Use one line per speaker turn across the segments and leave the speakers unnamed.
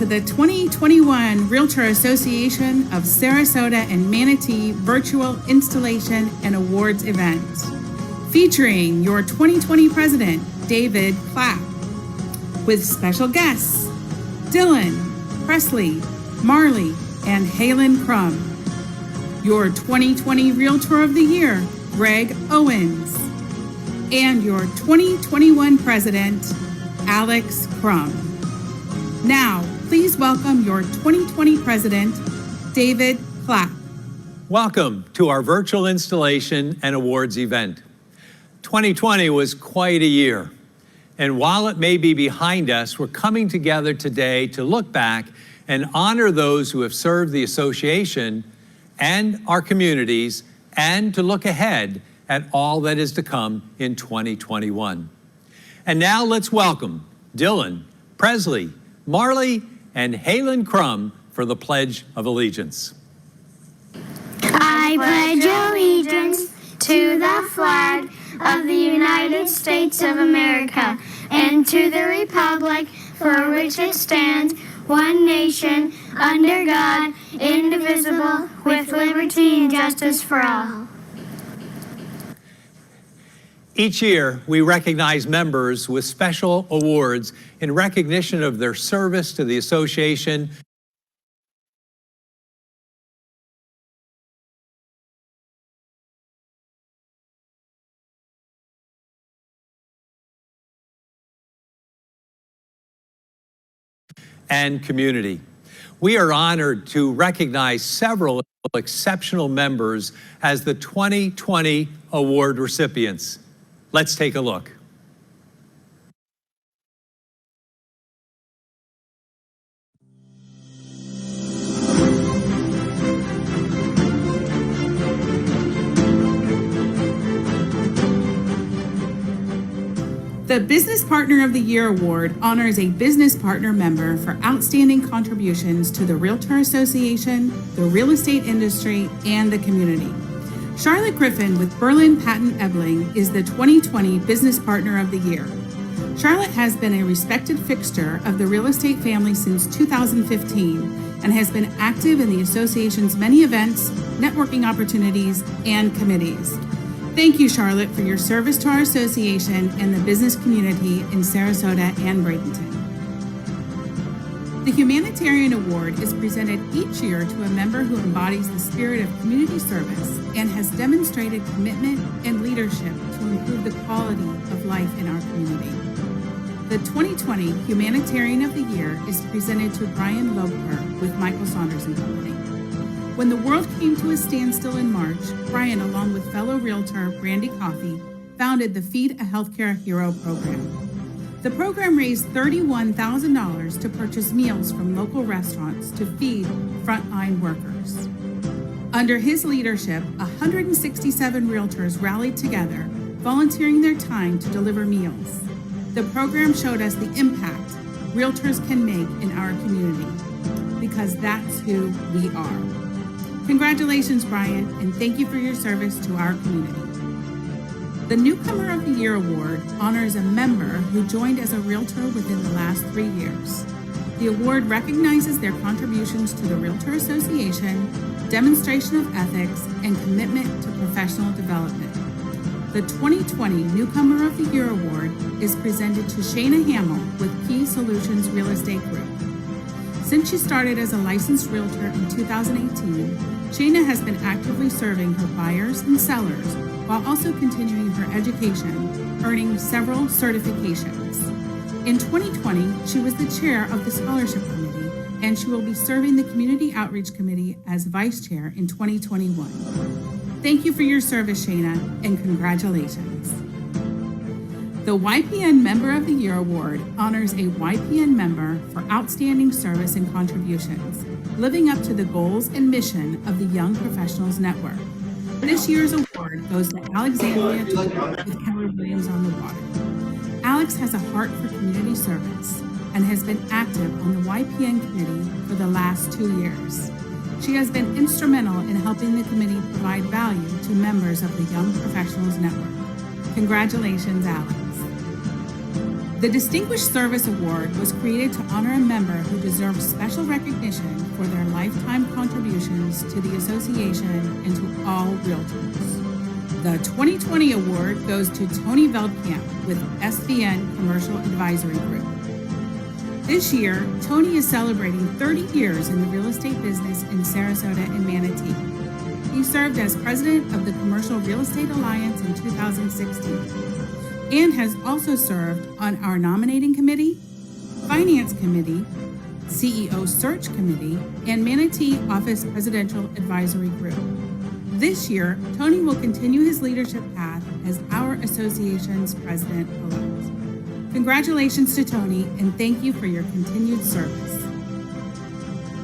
to the 2021 Realtor Association of Sarasota and Manatee Virtual Installation and Awards event, featuring your 2020 president, David Clapp, with special guests, Dylan, Presley, Marley, and Halen Crum. Your 2020 Realtor of the Year, Greg Owens, and your 2021 president, Alex Crum. Now, please welcome your 2020 president, David Clapp.
Welcome to our virtual installation and awards event. 2020 was quite a year, and while it may be behind us, we're coming together today to look back and honor those who have served the association and our communities, and to look ahead at all that is to come in 2021. And now let's welcome Dylan, Presley, Marley, and Halen Crum for the Pledge of Allegiance.
I pledge allegiance to the flag of the United States of America and to the republic for which it stands, one nation, under God, indivisible, with liberty and justice for all.
Each year, we recognize members with special awards in recognition of their service to the association and community. We are honored to recognize several exceptional members as the 2020 award recipients. Let's take a look.
The Business Partner of the Year Award honors a business partner member for outstanding contributions to the Realtor Association, the real estate industry, and the community. Charlotte Griffin with Berlin Patton Ebling is the 2020 Business Partner of the Year. Charlotte has been a respected fixture of the real estate family since 2015 and has been active in the association's many events, networking opportunities, and committees. Thank you, Charlotte, for your service to our association and the business community in Sarasota and Bradenton. The Humanitarian Award is presented each year to a member who embodies the spirit of community service and has demonstrated commitment and leadership to improve the quality of life in our community. The 2020 Humanitarian of the Year is presented to Brian Loebker with Michael Saunders and Company. When the world came to a standstill in March, Brian, along with fellow realtor Brandy Coffey, founded the Feed a Healthcare Hero program. The program raised $31,000 to purchase meals from local restaurants to feed frontline workers. Under his leadership, 167 realtors rallied together, volunteering their time to deliver meals. The program showed us the impact realtors can make in our community, because that's who we are. Congratulations, Brian, and thank you for your service to our community. The Newcomer of the Year Award honors a member who joined as a realtor within the last 3 years. The award recognizes their contributions to the Realtor Association, demonstration of ethics, and commitment to professional development. The 2020 Newcomer of the Year Award is presented to Shana Hamill with Key Solutions Real Estate Group. Since she started as a licensed realtor in 2018, Shana has been actively serving her buyers and sellers while also continuing her education, earning several certifications. In 2020, she was the chair of the Scholarship Committee, and she will be serving the Community Outreach Committee as vice chair in 2021. Thank you for your service, Shana, and congratulations. The YPN Member of the Year Award honors a YPN member for outstanding service and contributions, living up to the goals and mission of the Young Professionals Network. This year's award goes to Alexandria with Keller Williams on the Water. Alex has a heart for community service and has been active on the YPN committee for the last 2 years. She has been instrumental in helping the committee provide value to members of the Young Professionals Network. Congratulations, Alex. The Distinguished Service Award was created to honor a member who deserves special recognition for their lifetime contributions to the association and to all realtors. The 2020 award goes to Tony Veldkamp with SVN Commercial Advisory Group. This year, Tony is celebrating 30 years in the real estate business in Sarasota and Manatee. He served as president of the Commercial Real Estate Alliance in 2016 and has also served on our nominating committee, finance committee, CEO search committee, and Manatee Office Presidential Advisory Group. This year, Tony will continue his leadership path as our association's president-elect. Congratulations to Tony, and thank you for your continued service.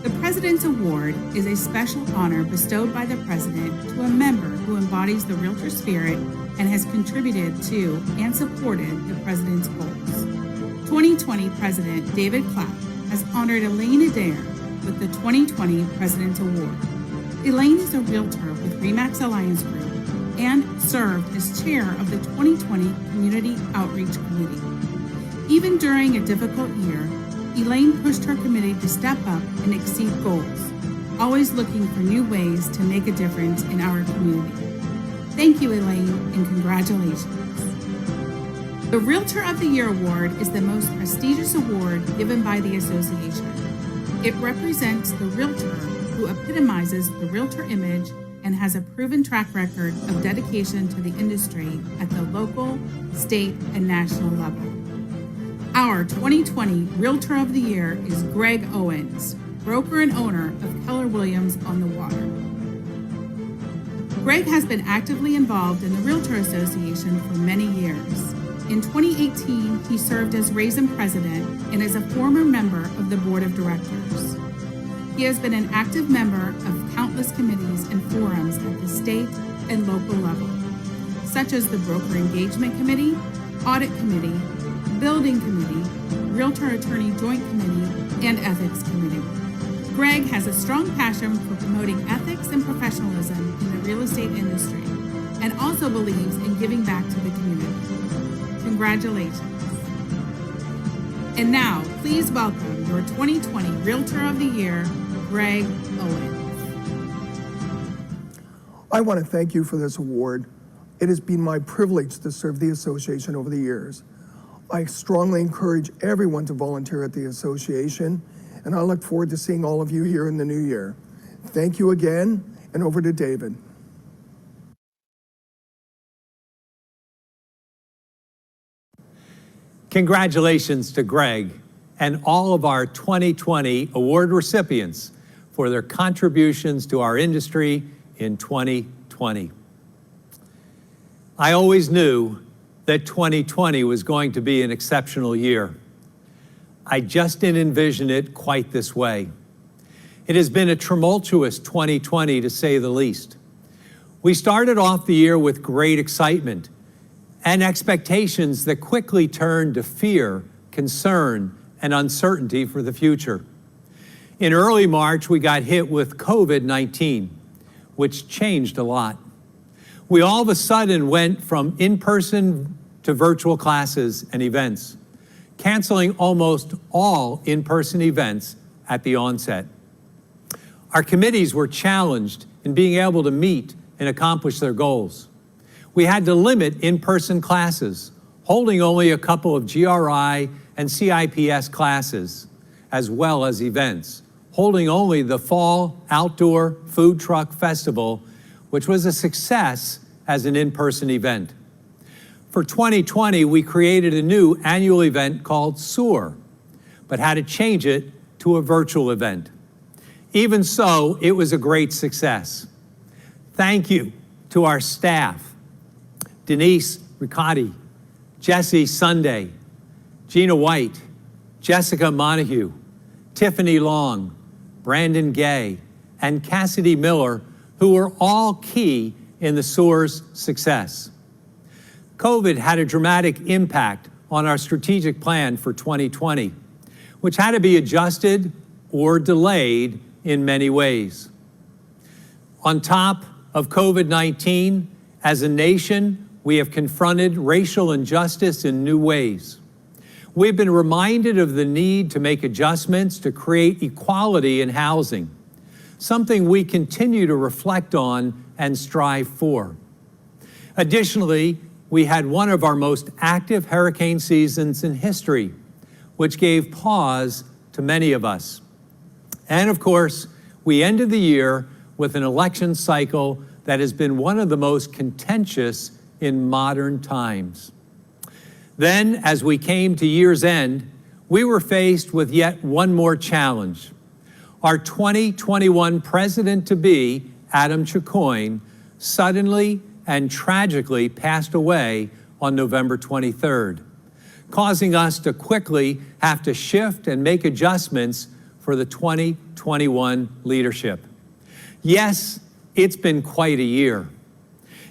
The President's Award is a special honor bestowed by the President to a member who embodies the Realtor spirit and has contributed to and supported the President's goals. 2020 President David Clapp has honored Elaine Adair with the 2020 President's Award. Elaine is a Realtor with RE/MAX Alliance Group and served as chair of the 2020 Community Outreach Committee. Even during a difficult year, Elaine pushed her committee to step up and exceed goals, always looking for new ways to make a difference in our community. Thank you, Elaine, and congratulations. The Realtor of the Year Award is the most prestigious award given by the association. It represents the realtor who epitomizes the realtor image and has a proven track record of dedication to the industry at the local, state, and national level. Our 2020 Realtor of the Year is Greg Owens, broker and owner of Keller Williams on the Water. Greg has been actively involved in the Realtor Association for many years. In 2018, he served as Raisin president and is a former member of the board of directors. He has been an active member of countless committees and forums at the state and local level, such as the Broker Engagement Committee, Audit Committee, Building Committee, Realtor Attorney Joint Committee, and Ethics Committee. Greg has a strong passion for promoting ethics and professionalism in the real estate industry and also believes in giving back to the community. Congratulations. And now, please welcome your 2020 Realtor of the Year, Greg Owens.
I want to thank you for this award. It has been my privilege to serve the association over the years. I strongly encourage everyone to volunteer at the association, and I look forward to seeing all of you here in the new year. Thank you again, and over to David.
Congratulations to Greg and all of our 2020 award recipients for their contributions to our industry in 2020. I always knew that 2020 was going to be an exceptional year. I just didn't envision it quite this way. It has been a tumultuous 2020 to say the least. We started off the year with great excitement and expectations that quickly turned to fear, concern, and uncertainty for the future. In early March, we got hit with COVID-19, which changed a lot. We all of a sudden went from in-person to virtual classes and events, canceling almost all in-person events at the onset. Our committees were challenged in being able to meet and accomplish their goals. We had to limit in-person classes, holding only a couple of GRI and CIPS classes, as well as events, holding only the Fall Outdoor Food Truck Festival, which was a success as an in-person event. For 2020, we created a new annual event called SOAR, but had to change it to a virtual event. Even so, it was a great success. Thank you to our staff, Denise Riccati, Jesse Sunday, Gina White, Jessica Montague, Tiffany Long, Brandon Gay, and Cassidy Miller, who were all key in the SOAR's success. COVID had a dramatic impact on our strategic plan for 2020, which had to be adjusted or delayed in many ways. On top of COVID-19, as a nation, we have confronted racial injustice in new ways. we've been reminded of the need to make adjustments to create equality in housing, something we continue to reflect on and strive for. Additionally, we had one of our most active hurricane seasons in history, which gave pause to many of us. And of course, we ended the year with an election cycle that has been one of the most contentious in modern times. Then, as we came to year's end, we were faced with yet one more challenge. Our 2021 president-to-be, Adam Chicoine, suddenly and tragically passed away on November 23rd, causing us to quickly have to shift and make adjustments for the 2021 leadership. Yes, it's been quite a year.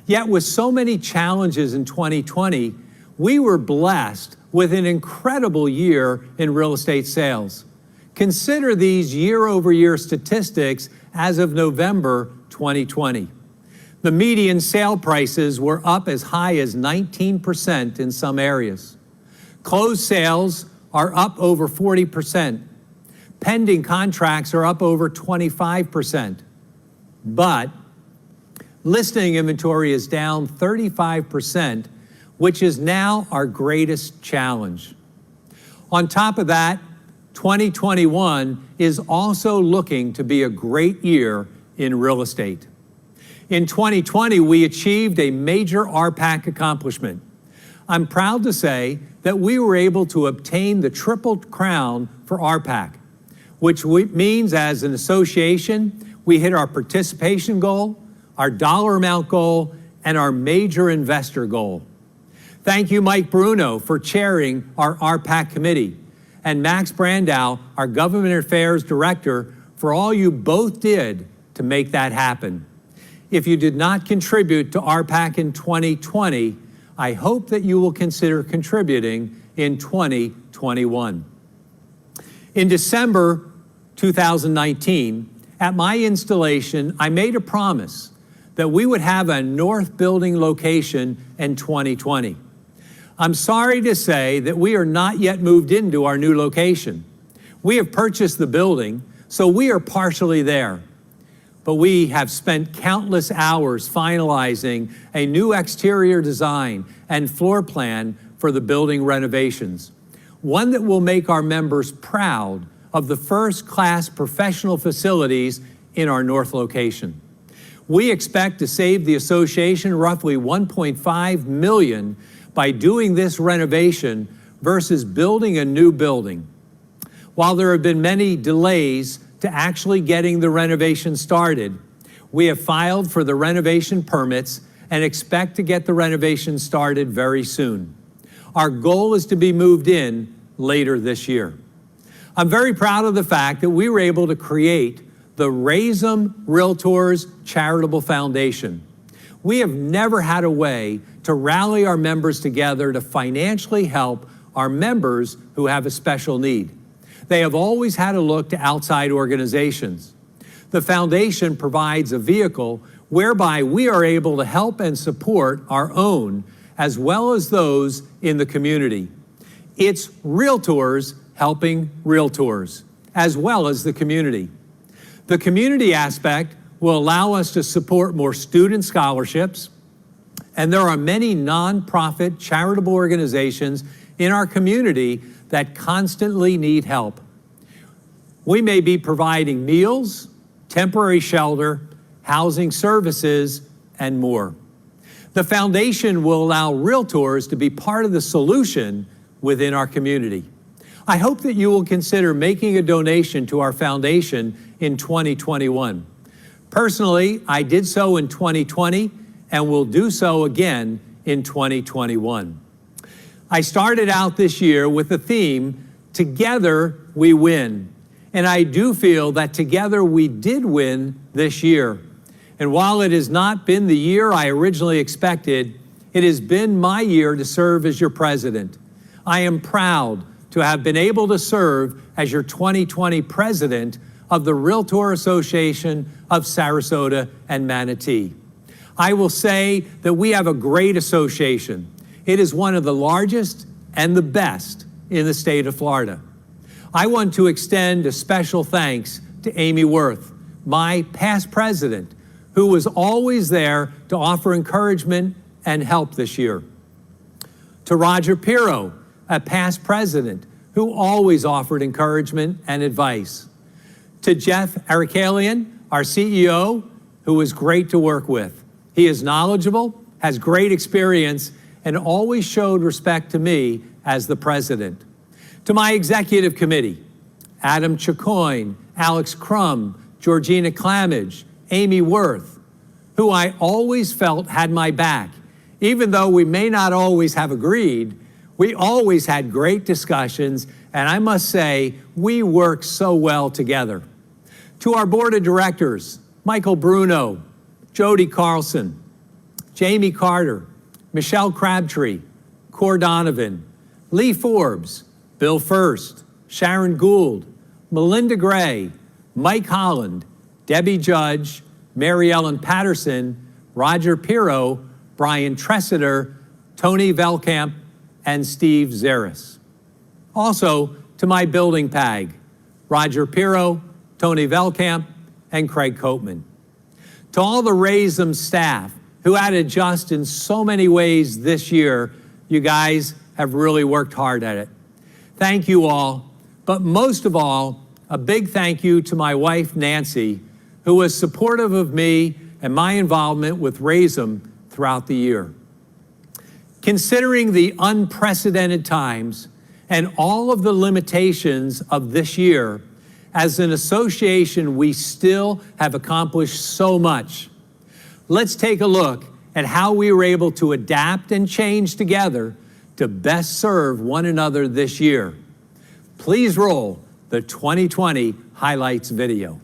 Yet with so many challenges in 2020, we were blessed with an incredible year in real estate sales. Consider these year-over-year statistics as of November 2020. The median sale prices were up as high as 19% in some areas. Closed sales are up over 40%. Pending contracts are up over 25%. But listing inventory is down 35%, which is now our greatest challenge. On top of that, 2021 is also looking to be a great year in real estate. In 2020, we achieved a major RPAC accomplishment. I'm proud to say that we were able to obtain the Triple Crown for RPAC, which means as an association, we hit our participation goal, our dollar amount goal, and our major investor goal. Thank you, Mike Bruno, for chairing our RPAC committee, and Max Brandow, our Government Affairs Director, for all you both did to make that happen. If you did not contribute to RPAC in 2020, I hope that you will consider contributing in 2021. In December 2019, at my installation, I made a promise that we would have a North Building location in 2020. I'm sorry to say that we are not yet moved into our new location. We have purchased the building, so we are partially there. But we have spent countless hours finalizing a new exterior design and floor plan for the building renovations, one that will make our members proud of the first-class professional facilities in our North location. We expect to save the association roughly $1.5 million by doing this renovation versus building a new building. While there have been many delays to actually getting the renovation started, we have filed for the renovation permits and expect to get the renovation started very soon. Our goal is to be moved in later this year. I'm very proud of the fact that we were able to create the Raise 'em Realtors Charitable Foundation. We have never had a way to rally our members together to financially help our members who have a special need. They have always had to look to outside organizations. The foundation provides a vehicle whereby we are able to help and support our own as well as those in the community. It's realtors helping realtors as well as the community. The community aspect will allow us to support more student scholarships, and there are many nonprofit charitable organizations in our community that constantly need help. We may be providing meals, temporary shelter, housing services, and more. The foundation will allow realtors to be part of the solution within our community. I hope that you will consider making a donation to our foundation in 2021. Personally, I did so in 2020 and will do so again in 2021. I started out this year with the theme, Together We Win. And I do feel that together we did win this year. And while it has not been the year I originally expected, it has been my year to serve as your president. I am proud to have been able to serve as your 2020 president of the Realtor Association of Sarasota and Manatee. I will say that we have a great association. It is one of the largest and the best in the state of Florida. I want to extend a special thanks to Amy Worth, my past president, who was always there to offer encouragement and help this year. To Roger Pirro, a past president, who always offered encouragement and advice. To Jeff Arakalian, our CEO, who was great to work with. He is knowledgeable, has great experience, and always showed respect to me as the president. To my executive committee, Adam Chicoine, Alex Crum, Georgina Clamage, Amy Worth, who I always felt had my back. Even though we may not always have agreed, we always had great discussions, and I must say, we worked so well together. To our board of directors, Michael Bruno, Jody Carlson, Jamie Carter, Michelle Crabtree, Cor Donovan, Lee Forbes, Bill First, Sharon Gould, Melinda Gray, Mike Holland, Debbie Judge, Mary Ellen Patterson, Roger Pirro, Brian Tressiter, Tony Velkamp, and Steve Zaris. Also, to my building PAG, Roger Pirro, Tony Velkamp, and Craig Coatman. To all the Raise 'em staff who had to adjust in so many ways this year, you guys have really worked hard at it. Thank you all, but most of all, a big thank you to my wife, Nancy, who was supportive of me and my involvement with Raise 'em throughout the year. Considering the unprecedented times and all of the limitations of this year, as an association, we still have accomplished so much. Let's take a look at how we were able to adapt and change together to best serve one another this year. Please roll the 2020 highlights video.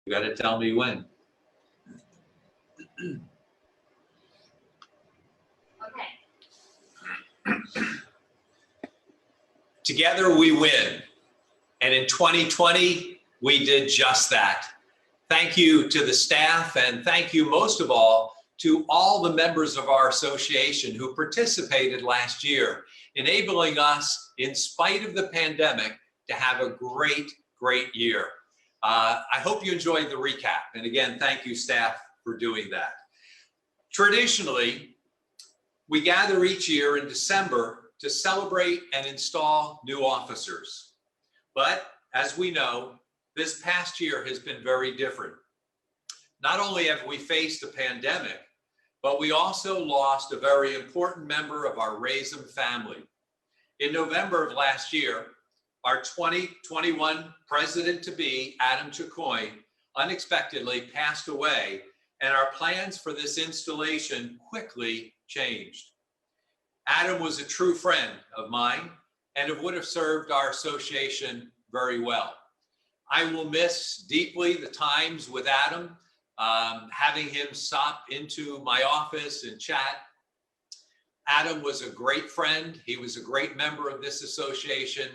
You got to tell me when.
Okay.
Together we win. And in 2020, we did just that. Thank you to the staff, and thank you most of all to all the members of our association who participated last year, enabling us, in spite of the pandemic, to have a great, great year. I hope you enjoyed the recap. And again, thank you, staff, for doing that. Traditionally, we gather each year in December to celebrate and install new officers. But as we know, this past year has been very different. Not only have we faced a pandemic, but we also lost a very important member of our Raise 'em family. In November of last year, our 2021 president-to-be, Adam Chicoine, unexpectedly passed away and our plans for this installation quickly changed. Adam was a true friend of mine and would have served our association very well. I will miss deeply the times with Adam, having him stop into my office and chat. Adam was a great friend. He was a great member of this association.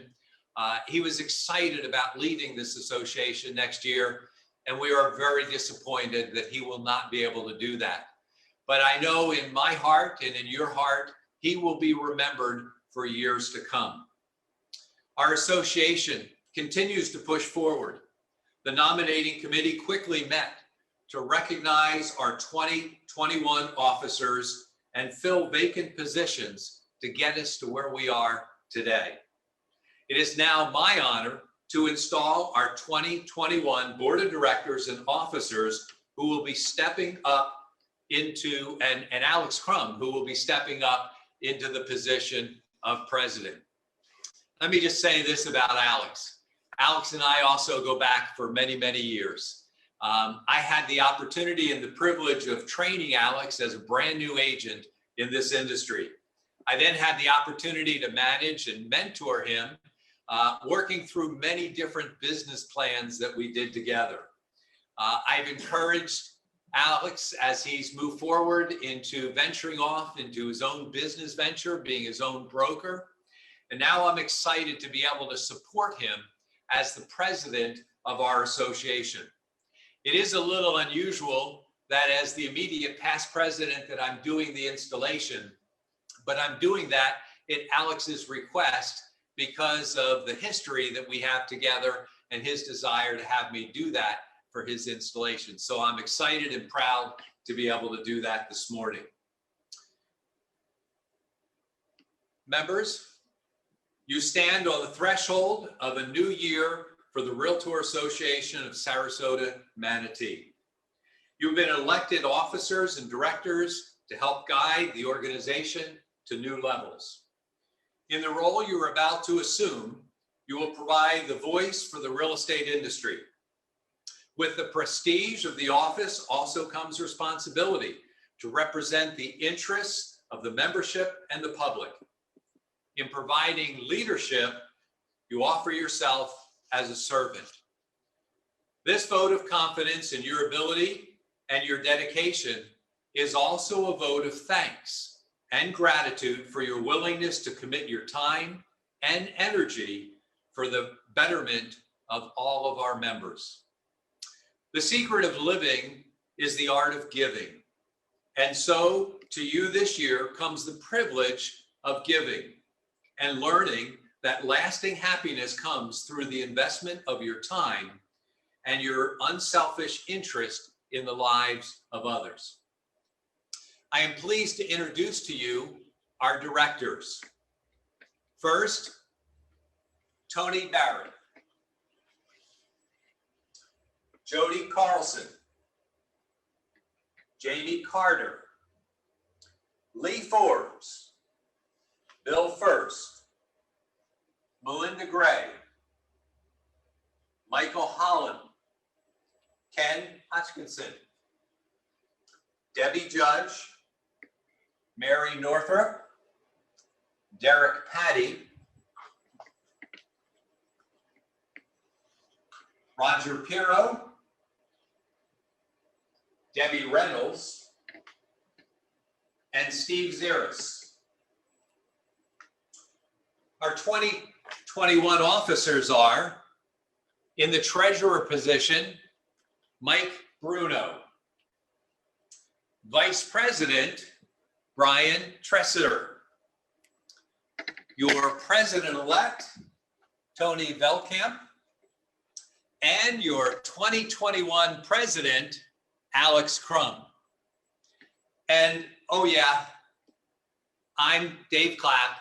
He was excited about leading this association next year, and we are very disappointed that he will not be able to do that. But I know in my heart and in your heart, he will be remembered for years to come. Our association continues to push forward. The nominating committee quickly met to recognize our 2021 officers and fill vacant positions to get us to where we are today. It is now my honor to install our 2021 Board of Directors and officers who will be stepping up into, and Alex Crum, who will be stepping up into the position of president. Let me just say this about Alex. Alex and I also go back for many, many years. I had the opportunity and the privilege of training Alex as a brand new agent in this industry. I then had the opportunity to manage and mentor him, working through many different business plans that we did together. I've encouraged Alex as he's moved forward into venturing off into his own business venture, being his own broker. And now I'm excited to be able to support him as the president of our association. It is a little unusual that as the immediate past president that I'm doing the installation, but I'm doing that at Alex's request because of the history that we have together and his desire to have me do that for his installation. So I'm excited and proud to be able to do that this morning. Members, you stand on the threshold of a new year for the Realtor Association of Sarasota, Manatee. You've been elected officers and directors to help guide the organization to new levels. In the role you're about to assume, you will provide the voice for the real estate industry. With the prestige of the office also comes responsibility to represent the interests of the membership and the public. In providing leadership, you offer yourself as a servant. This vote of confidence in your ability and your dedication is also a vote of thanks and gratitude for your willingness to commit your time and energy for the betterment of all of our members. The secret of living is the art of giving. And so to you this year comes the privilege of giving and learning that lasting happiness comes through the investment of your time and your unselfish interest in the lives of others. I am pleased to introduce to you our directors. First, Tony Barrett, Jody Carlson, Jamie Carter, Lee Forbes, Bill First, Melinda Gray, Michael Holland, Ken Hutchinson, Debbie Judge, Mary Northrop, Derek Patty, Roger Pirro, Debbie Reynolds, and Steve Ziris. Our 2021 officers are, in the treasurer position, Mike Bruno. Vice President, Brian Tressiter. Your president-elect, Tony Velkamp. And your 2021 president, Alex Crum. And oh yeah, I'm Dave Clapp,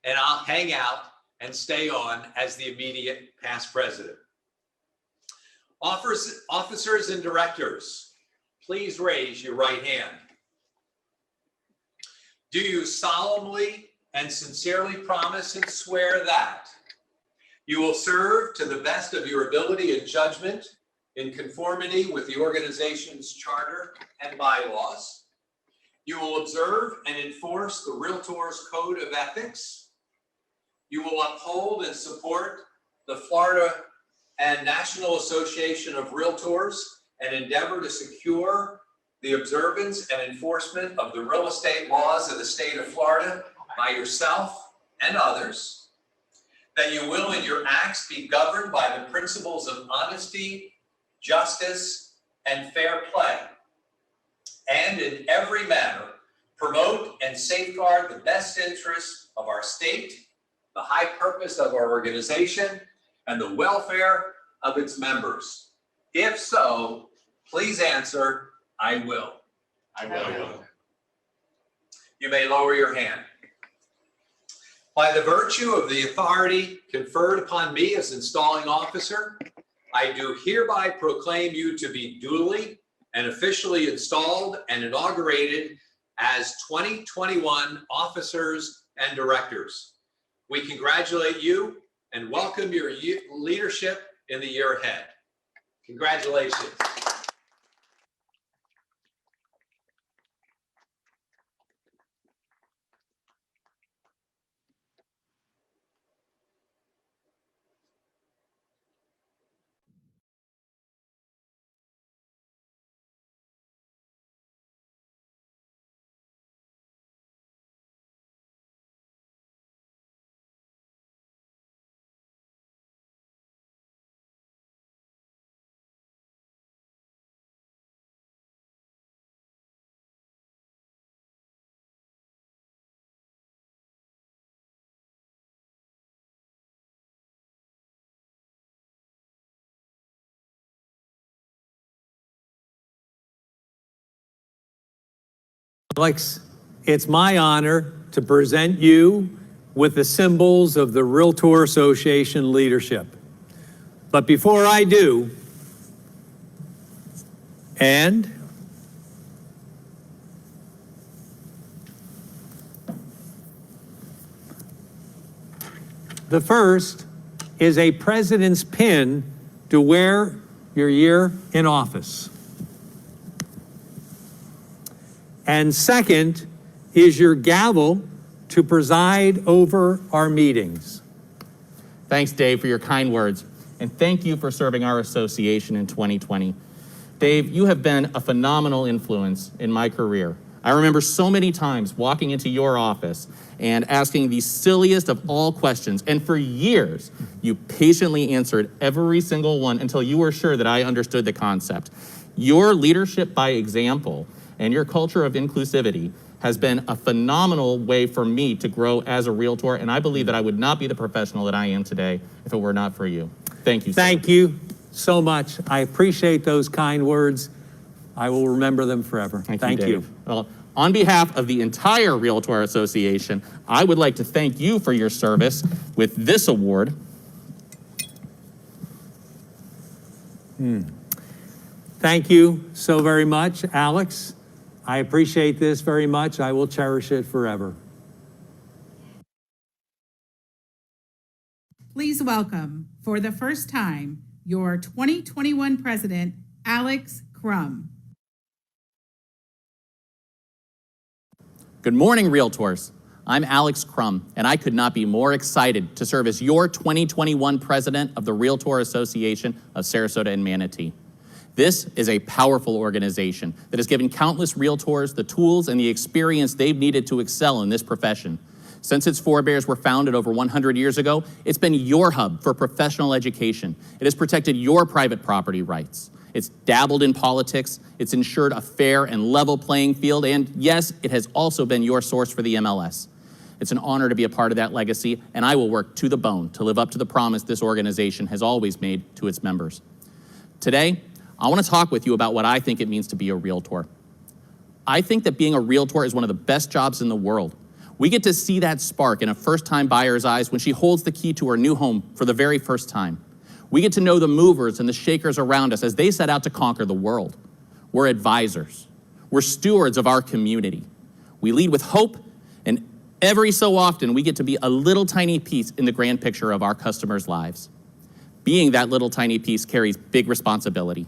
and I'll hang out and stay on as the immediate past president. Officers and directors, please raise your right hand. Do you solemnly and sincerely promise and swear that you will serve to the best of your ability and judgment in conformity with the organization's charter and bylaws. You will observe and enforce the Realtors Code of Ethics. You will uphold and support the Florida and National Association of Realtors and endeavor to secure the observance and enforcement of the real estate laws of the state of Florida by yourself and others. That you will in your acts be governed by the principles of honesty, justice, and fair play. And in every manner, promote and safeguard the best interests of our state, the high purpose of our organization, and the welfare of its members. If so, please answer, I will.
I will.
You may lower your hand. By the virtue of the authority conferred upon me as installing officer, I do hereby proclaim you to be duly and officially installed and inaugurated as 2021 officers and directors. We congratulate you and welcome your leadership in the year ahead. Congratulations. Alex, it's my honor to present you with the symbols of the Realtor Association leadership. But before I do, the first is a president's pin to wear your year in office. And second is your gavel to preside over our meetings.
Thanks, Dave, for your kind words. And thank you for serving our association in 2020. Dave, you have been a phenomenal influence in my career. I remember so many times walking into your office and asking the silliest of all questions. And for years, you patiently answered every single one until you were sure that I understood the concept. Your leadership by example and your culture of inclusivity has been a phenomenal way for me to grow as a realtor, and I believe that I would not be the professional that I am today if it were not for you. Thank you, sir.
Thank you so much. I appreciate those kind words. I will remember them forever. Thank you.
Dave. Well, on behalf of the entire Realtor Association, I would like to thank you for your service with this award.
Thank you so very much, Alex. I appreciate this very much. I will cherish it forever.
Please welcome, for the first time, your 2021 president, Alex Crum.
Good morning, Realtors. I'm Alex Crum, and I could not be more excited to serve as your 2021 president of the Realtor Association of Sarasota and Manatee. This is a powerful organization that has given countless realtors the tools and the experience they've needed to excel in this profession. Since its forebears were founded over 100 years ago, it's been your hub for professional education. It has protected your private property rights. It's dabbled in politics. It's ensured a fair and level playing field. And yes, it has also been your source for the MLS. It's an honor to be a part of that legacy, and I will work to the bone to live up to the promise this organization has always made to its members. Today, I want to talk with you about what I think it means to be a realtor. I think that being a realtor is one of the best jobs in the world. We get to see that spark in a first-time buyer's eyes when she holds the key to her new home for the very first time. We get to know the movers and the shakers around us as they set out to conquer the world. We're advisors. We're stewards of our community. We lead with hope, and every so often we get to be a little tiny piece in the grand picture of our customers' lives. Being that little tiny piece carries big responsibility.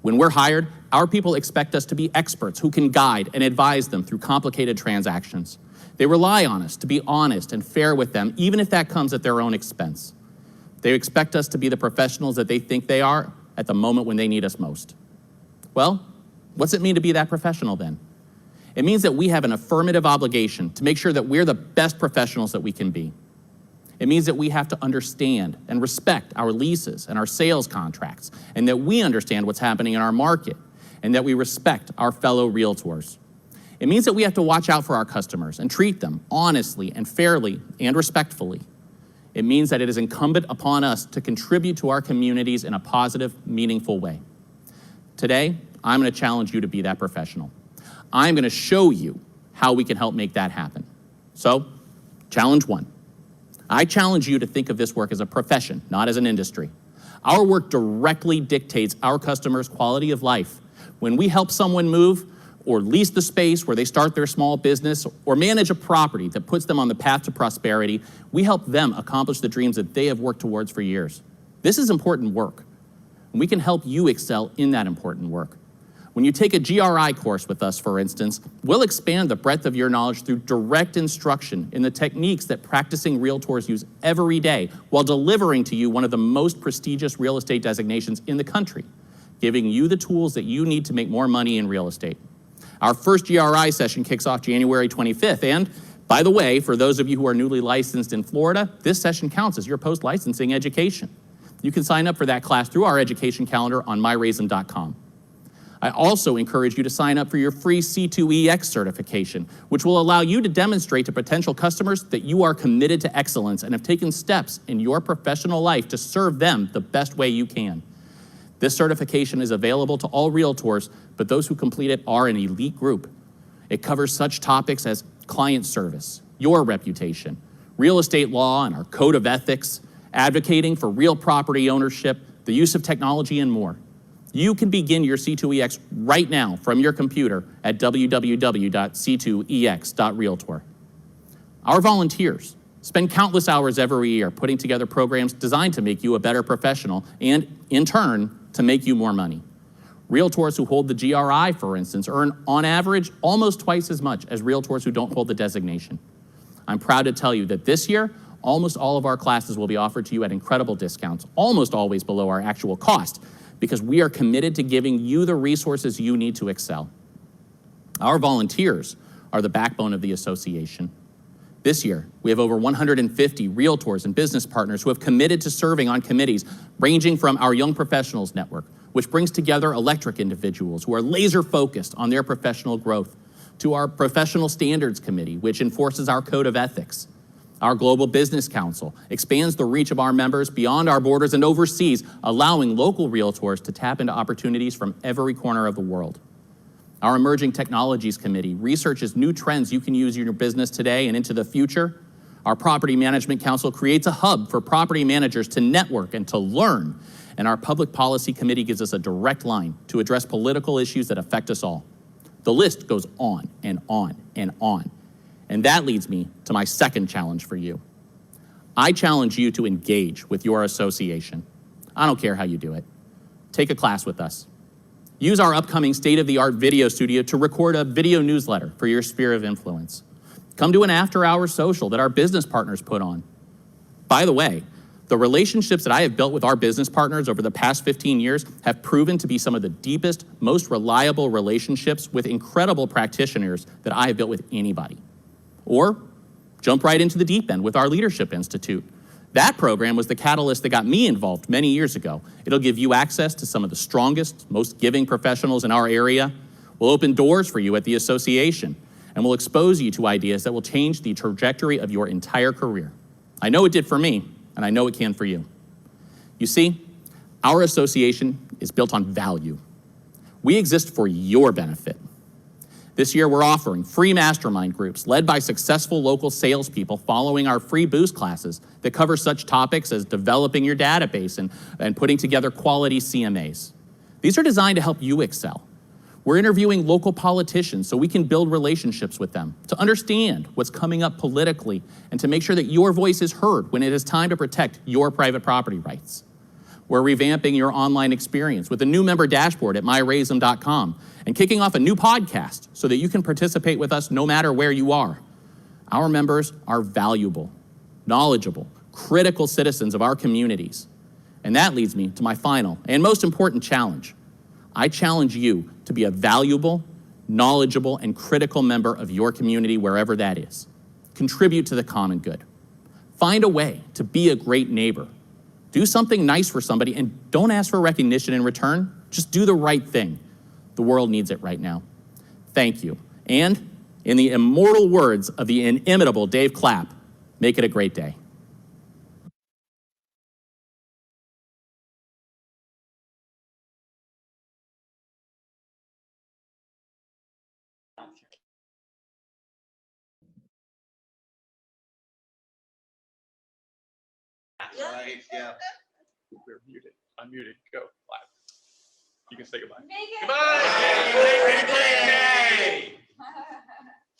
When we're hired, our people expect us to be experts who can guide and advise them through complicated transactions. They rely on us to be honest and fair with them, even if that comes at their own expense. They expect us to be the professionals that they think they are at the moment when they need us most. Well, what's it mean to be that professional then? It means that we have an affirmative obligation to make sure that we're the best professionals that we can be. It means that we have to understand and respect our leases and our sales contracts, and that we understand what's happening in our market, and that we respect our fellow realtors. It means that we have to watch out for our customers and treat them honestly and fairly and respectfully. It means that it is incumbent upon us to contribute to our communities in a positive, meaningful way. Today, I'm going to challenge you to be that professional. I'm going to show you how we can help make that happen. So, challenge one. I challenge you to think of this work as a profession, not as an industry. Our work directly dictates our customers' quality of life. When we help someone move or lease the space where they start their small business or manage a property that puts them on the path to prosperity, we help them accomplish the dreams that they have worked towards for years. This is important work, and we can help you excel in that important work. When you take a GRI course with us, for instance, we'll expand the breadth of your knowledge through direct instruction in the techniques that practicing realtors use every day while delivering to you one of the most prestigious real estate designations in the country, giving you the tools that you need to make more money in real estate. Our first GRI session kicks off January 25th, and by the way, for those of you who are newly licensed in Florida, this session counts as your post-licensing education. You can sign up for that class through our education calendar on myraism.com. I also encourage you to sign up for your free C2EX certification, which will allow you to demonstrate to potential customers that you are committed to excellence and have taken steps in your professional life to serve them the best way you can. This certification is available to all realtors, but those who complete it are an elite group. It covers such topics as client service, your reputation, real estate law and our code of ethics, advocating for real property ownership, the use of technology, and more. You can begin your C2EX right now from your computer at www.c2ex.realtor. Our volunteers spend countless hours every year putting together programs designed to make you a better professional and, in turn, to make you more money. Realtors who hold the GRI, for instance, earn, on average, almost twice as much as realtors who don't hold the designation. I'm proud to tell you that this year, almost all of our classes will be offered to you at incredible discounts, almost always below our actual cost, because we are committed to giving you the resources you need to excel. Our volunteers are the backbone of the association. This year, we have over 150 realtors and business partners who have committed to serving on committees ranging from our Young Professionals Network, which brings together electric individuals who are laser focused on their professional growth, to our Professional Standards Committee, which enforces our code of ethics. Our Global Business Council expands the reach of our members beyond our borders and overseas, allowing local realtors to tap into opportunities from every corner of the world. Our Emerging Technologies Committee researches new trends you can use in your business today and into the future. Our Property Management Council creates a hub for property managers to network and to learn. And our Public Policy Committee gives us a direct line to address political issues that affect us all. The list goes on and on and on. And that leads me to my second challenge for you. I challenge you to engage with your association. I don't care how you do it. Take a class with us. Use our upcoming state-of-the-art video studio to record a video newsletter for your sphere of influence. Come to an after-hours social that our business partners put on. By the way, the relationships that I have built with our business partners over the past 15 years have proven to be some of the deepest, most reliable relationships with incredible practitioners that I have built with anybody. Or jump right into the deep end with our Leadership Institute. That program was the catalyst that got me involved many years ago. It'll give you access to some of the strongest, most giving professionals in our area. We'll open doors for you at the association, and we'll expose you to ideas that will change the trajectory of your entire career. I know it did for me, and I know it can for you. You see, our association is built on value. We exist for your benefit. This year, we're offering free mastermind groups led by successful local salespeople following our free Boost classes that cover such topics as developing your database and putting together quality CMAs. These are designed to help you excel. We're interviewing local politicians so we can build relationships with them, to understand what's coming up politically, and to make sure that your voice is heard when it is time to protect your private property rights. We're revamping your online experience with a new member dashboard at myraisem.com and kicking off a new podcast so that you can participate with us no matter where you are. Our members are valuable, knowledgeable, critical citizens of our communities. And that leads me to my final and most important challenge. I challenge you to be a valuable, knowledgeable, and critical member of your community wherever that is. Contribute to the common good. Find a way to be a great neighbor. Do something nice for somebody and don't ask for recognition in return. Just do the right thing. The world needs it right now. Thank you. And in the immortal words of the inimitable Dave Clapp, make it a great day.
Right, yeah. We're muted. Unmuted. Go. Live. You can say goodbye. Goodbye.